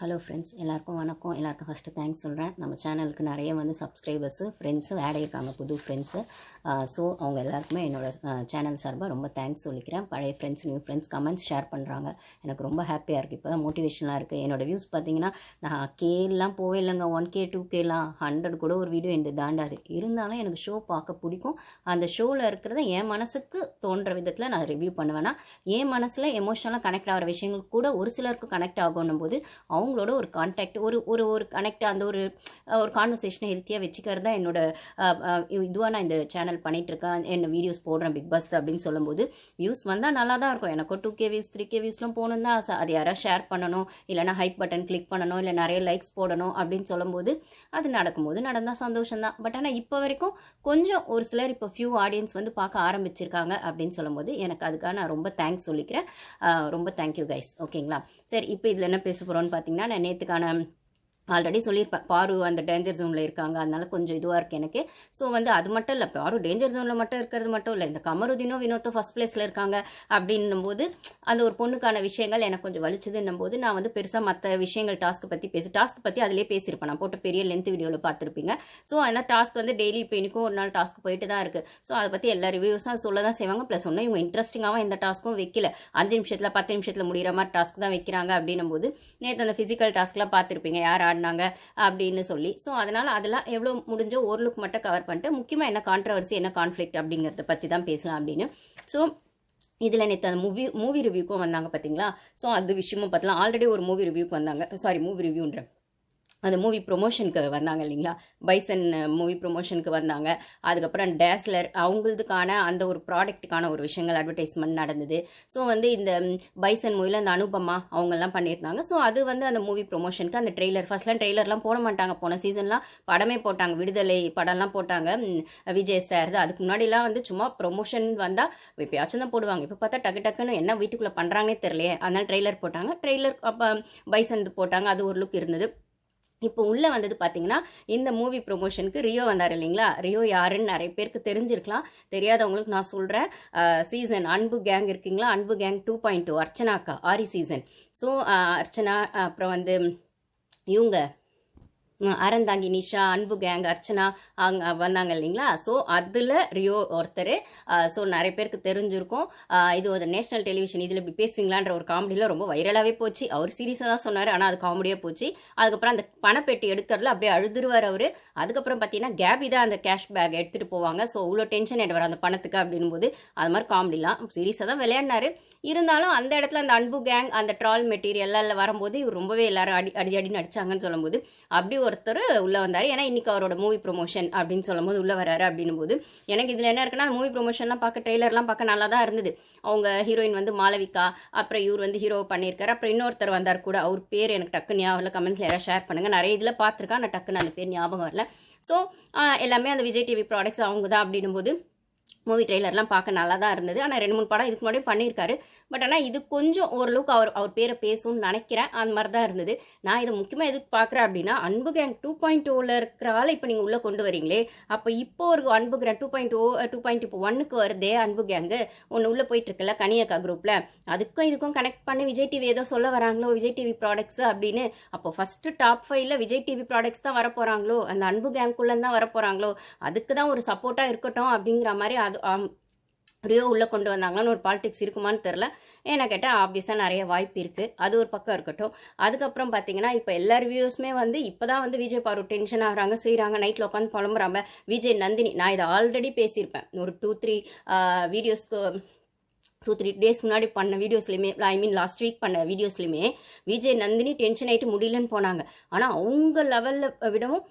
Hello friends, எல்லாருக்கும் வணக்கம். எல்லாருக்கும் ஃபஸ்ட்டு தேங்க்ஸ் சொல்கிறேன். நம்ம சேனலுக்கு நிறைய வந்து சப்ஸ்கிரைபர்ஸு ஃப்ரெண்ட்ஸு ஆட் ஆகியிருக்காங்க, புது ஃப்ரெண்ட்ஸு. ஸோ அவங்க எல்லாருக்குமே என்னோடய சேனல் சார்பாக ரொம்ப தேங்க்ஸ் சொல்லிக்கிறேன். பழைய friends, new friends comments share பண்ணுறாங்க. எனக்கு ரொம்ப ஹாப்பியாக இருக்குது. இப்போ தான் மோட்டிவேஷனாக இருக்குது. என்னோடய வியூஸ் பார்த்தீங்கன்னா, நான் கேலாம் போவே இல்லைங்க. 1K 2Kலாம் 100 கூட ஒரு வீடியோ எனக்கு தாண்டாது. இருந்தாலும் எனக்கு ஷோ பார்க்க பிடிக்கும். அந்த ஷோவில் இருக்கிறத என் மனசுக்கு தோன்ற விதத்தில் நான் ரிவ்யூ பண்ணுவேன்னா, என் மனசில் எமோஷனலாக கனெக்ட் ஆகிற விஷயங்கள் கூட ஒரு சிலருக்கு கனெக்ட் ஆகணும் போது அவங்களோட ஒரு கான்டாக்ட் ஒரு கனெக்ட் அந்த ஒரு கான்வர்சேஷனை ஹெல்த்தியாக வச்சுக்கிறது தான் என்னோட இதுவாக நான் இந்த சேனல் பண்ணிகிட்ருக்கேன். என்ன வீடியோஸ் போடுறேன் பிக் பாஸ் அப்படின்னு சொல்லும்போது வியூஸ் வந்தால் நல்லா தான் இருக்கும். எனக்கும் 2K வியூஸ் 3K வியூஸ்லாம் போகணும் தான் ஆசை. அது யாராவது ஷேர் பண்ணணும், இல்லைனா ஹைப் பட்டன் கிளிக் பண்ணணும், இல்லை நிறைய லைக்ஸ் போடணும் அப்படின்னு சொல்லும்போது அது நடக்கும்போது நடந்தால் சந்தோஷம்தான். பட் ஆனால் இப்போ வரைக்கும் கொஞ்சம் ஒரு சிலர் இப்போ ஃபியூ ஆடியன்ஸ் வந்து பார்க்க ஆரம்பிச்சிருக்காங்க அப்படின்னு சொல்லும்போது எனக்கு அதுக்காக நான் ரொம்ப தேங்க்ஸ் சொல்லிக்கிறேன். ரொம்ப தேங்க்யூ கைஸ். ஓகேங்களா? சரி, இப்போ இதில் என்ன பேச போகிறோன்னு பார்த்தீங்கன்னா, நான் நேற்றுக்கான ஆல்ரெடி சொல்லியிருப்பேன், பாரு அந்த டேஞ்சர் ஜோனில் இருக்காங்க, அதனால கொஞ்சம் இதுவாக இருக்குது எனக்கு. ஸோ வந்து அது மட்டும் இல்லை, பாரு டேஞ்சர் ஜோனில் மட்டும் இருக்கிறது மட்டும் இல்லை, இந்த கமருதீனும் வினோத்தும் ஃபஸ்ட் பிளேஸில் இருக்காங்க அப்படின்னும் போது அந்த ஒரு பொண்ணுக்கான விஷயங்கள் எனக்கு கொஞ்சம் வலிச்சதுன்னும் போது நான் வந்து பெருசாக மற்ற விஷயங்கள் டாஸ்க்கு பற்றி அதிலே பேசியிருப்பேன். நான் போட்ட பெரிய லென்த் வீடியோவில் பார்த்துருப்பீங்க. ஸோ அதனால் டாஸ்க் வந்து டெய்லி இப்போ எனக்கும் ஒரு நாள் டாஸ்க் போயிட்டு தான் இருக்குது. ஸோ அதை பற்றி எல்லா ரிவ்யூஸும் சொல்ல தான் செய்வாங்க. ப்ளஸ் ஒன்றும் இவங்க இன்ட்ரெஸ்டிங்காகவும் எந்த டாஸ்க்கும் வைக்கல. 5 நிமிஷத்தில் 10 நிமிஷத்தில் முடிகிற மாதிரி டாஸ்க் தான் வைக்கிறாங்க அப்படின்னும் போது நேற்று அந்த ஃபிசிக்கல் டாஸ்க்லாம் பார்த்துருப்பீங்க, யார் ஆடினாங்க அப்படின்னு சொல்லி. ஸோ அதனால் அதெல்லாம் எவ்வளோ முடிஞ்சோ ஒரு லுக் மட்டும் கவர் பண்ணிட்டு முக்கியமாக என்ன கான்ட்ரவர்சி, என்ன கான்ஃப்ளிக்ட் அப்படிங்கிறத பற்றி தான் பேசலாம் அப்படின்னு. ஸோ இதில் நேற்று அந்த மூவி ரிவ்யூக்கும் வந்தாங்க பார்த்தீங்களா? ஸோ அது விஷயமும் பார்த்தலாம். ஆல்ரெடி ஒரு மூவி ரிவ்யூக்கு வந்தாங்க, மூவி ரிவ்யூன்ற அந்த மூவி ப்ரொமோஷனுக்கு வந்தாங்க இல்லைங்களா? பைசன் மூவி ப்ரொமோஷனுக்கு வந்தாங்க. அதுக்கப்புறம் டேஸ்லர் அவங்களுக்கான அந்த ஒரு ப்ராடக்ட்டுக்கான ஒரு விஷயங்கள் அட்வர்டைஸ்மெண்ட் நடந்தது. ஸோ வந்து இந்த பைசன் மூவியில் அந்த அனுபமா அவங்கெல்லாம் பண்ணியிருந்தாங்க. ஸோ அது வந்து அந்த மூவி ப்ரொமோஷனுக்கு அந்த ட்ரெய்லர் ஃபர்ஸ்ட்லாம் ட்ரெய்லர்லாம் போட மாட்டாங்க. போன சீசன்லாம் படமே போட்டாங்க, விடுதலை படம்லாம் போட்டாங்க விஜய் சார். அதுக்கு முன்னாடிலாம் வந்து சும்மா ப்ரொமோஷன் வந்தால் எப்பயாச்சும் தான் போடுவாங்க. இப்போ பார்த்தா டக்குன்னு என்ன வீட்டுக்குள்ளே பண்ணுறாங்கன்னே தெரியலையே, அதனால் ட்ரெய்லர் போட்டாங்க. ட்ரெய்லர் அப்போ பைசன் போட்டாங்க, அது ஒரு லுக் இருந்தது. இப்போ உள்ளே வந்தது பார்த்தீங்கன்னா, இந்த மூவி ப்ரொமோஷனுக்கு ரியோ வந்தார் இல்லைங்களா? ரியோ யாருன்னு நிறைய பேருக்கு தெரிஞ்சிருக்கலாம். தெரியாதவங்களுக்கு நான் சொல்கிறேன். சீசன் அன்பு கேங் இருக்குங்களா? அன்பு கேங் 2.2 அர்ச்சனாக்கா ஆரி சீசன். ஸோ அர்ச்சனா, அப்புறம் வந்து இவங்க அறந்தாங்கி நிஷா, அன்பு கேங், அர்ச்சனா அங்கே வந்தாங்க இல்லைங்களா? ஸோ அதில் ரியோ ஒருத்தர். ஸோ நிறைய பேருக்கு தெரிஞ்சிருக்கும். இது ஒரு நேஷனல் டெலிவிஷன், இதில் இப்படி பேசுவீங்களான்ற ஒரு காமெடியில் ரொம்ப வைரலாகவே போச்சு. அவர் சீரியஸாக தான் சொன்னார், ஆனால் அது காமெடியாக போச்சு. அதுக்கப்புறம் அந்த பணப்பெட்டி எடுக்கிறதுல அப்படியே அழுதுருவார் அவர். அதுக்கப்புறம் பார்த்தீங்கன்னா கேபி தான் அந்த கேஷ் பேக் எடுத்துகிட்டு போவாங்க. ஸோ இவ்வளோ டென்ஷன் எடுவார் அந்த பணத்துக்கு அப்படின்னும் போது அது மாதிரி காமெடிலாம் சீரியஸாக தான் விளையாடினார். இருந்தாலும் அந்த இடத்துல அந்த அன்பு கேங் அந்த ட்ரால் மெட்டீரியல் வரும்போது இவர் ரொம்பவே எல்லாரும் அடின்னு அடிச்சாங்கன்னு சொல்லும்போது அப்படி ஒருத்தர் உள்ளே வந்தார். ஏன்னா இன்றைக்கி அவரோட மூவி ப்ரொமோஷன் அப்படின்னு சொல்லும்போது உள்ளே வராரு அப்படின்னும் போது எனக்கு இதில் என்ன இருக்குன்னா, மூவி ப்ரொமோஷன்லாம் பார்க்க ட்ரெய்லர்லாம் பார்க்க நல்லா தான் இருந்தது. அவங்க ஹீரோயின் வந்து மாளவிகா, அப்புறம் இவர் வந்து ஹீரோ பண்ணியிருக்காரு. அப்புறம் இன்னொருத்தர் வந்தார் கூட, அவர் பேர் எனக்கு டக்குன்னு ஞாபகம், கமெண்ட்ஸில் யாராவது ஷேர் பண்ணுங்கள். நிறைய இதில் பார்த்துருக்கேன், நான் டக்குன்னு அந்த பேர் ஞாபகம் வரல. ஸோ எல்லாமே அந்த விஜய் டிவி ப்ராடக்ட்ஸ் அவங்க தான் அப்படின்னும் போது மூவி ட்ரெய்லர்லாம் பார்க்க நல்லா தான் இருந்தது. ஆனால் 2-3 படம் இதுக்கு முன்னாடியே பண்ணியிருக்காரு. பட் ஆனால் இது கொஞ்சம் ஓரளவுக்கு அவர் பேரை பேசும்னு நினைக்கிறேன். அந்த மாதிரி தான் இருந்தது. நான் இதை முக்கியமாக எதுக்கு பார்க்குறேன் அப்படின்னா, அன்பு கேங் 2.0வில் இருக்கிற ஆளை இப்போ நீங்கள் உள்ளே கொண்டு வரீங்களே, அப்போ இப்போ ஒரு அன்பு கேங் 2.0 இப்போ 1க்கு வருதே அன்பு கேங்கு ஒன்று உள்ளே போயிட்டுருக்குல்ல கனியக்கா குரூப்பில், அதுக்கும் இதுக்கும் கனெக்ட் பண்ணி விஜய் டிவி ஏதோ சொல்ல வராங்களோ, விஜய் டிவி ப்ராடக்ட்ஸ் அப்படின்னு. அப்போ ஃபஸ்ட்டு டாப் 5ல் விஜய் டிவி ப்ராடக்ட்ஸ் தான் வரப்போகிறாங்களோ, அந்த அன்பு கேங்குள்ளே தான் வரப்போகிறாங்களோ, அதுக்கு தான் ஒரு சப்போர்ட்டாக இருக்கட்டும் அப்படிங்கிற மாதிரி அது ரியோ உள்ளே கொண்டு வந்தாங்களான்னு ஒரு பாலிடிக்ஸ் இருக்குமான்னு தெரில. ஏன்னா கேட்டால் ஆப்வியஸாக நிறைய வாய்ப்பு இருக்குது. அது ஒரு பக்கம் இருக்கட்டும். அதுக்கப்புறம் பார்த்தீங்கன்னா, இப்போ எல்லா ரிவ்யூஸுமே வந்து இப்போ தான் வந்து விஜய் பாரு டென்ஷன் ஆகிறாங்க, செய்கிறாங்க, நைட்டில் உட்காந்து புலம்புறாங்க. விஜய் நந்தினி, நான் இதை ஆல்ரெடி பேசியிருப்பேன் ஒரு 2-3 வீடியோஸ்க்கு 2-3 டேஸ் முன்னாடி பண்ண வீடியோஸ்லையுமே, லாஸ்ட் வீக் பண்ண வீடியோஸ்லையுமே விஜய் நந்தினி டென்ஷன் ஆகிட்டு முடியலன்னு போனாங்க. ஆனால் அவங்க லெவலில் விடவும்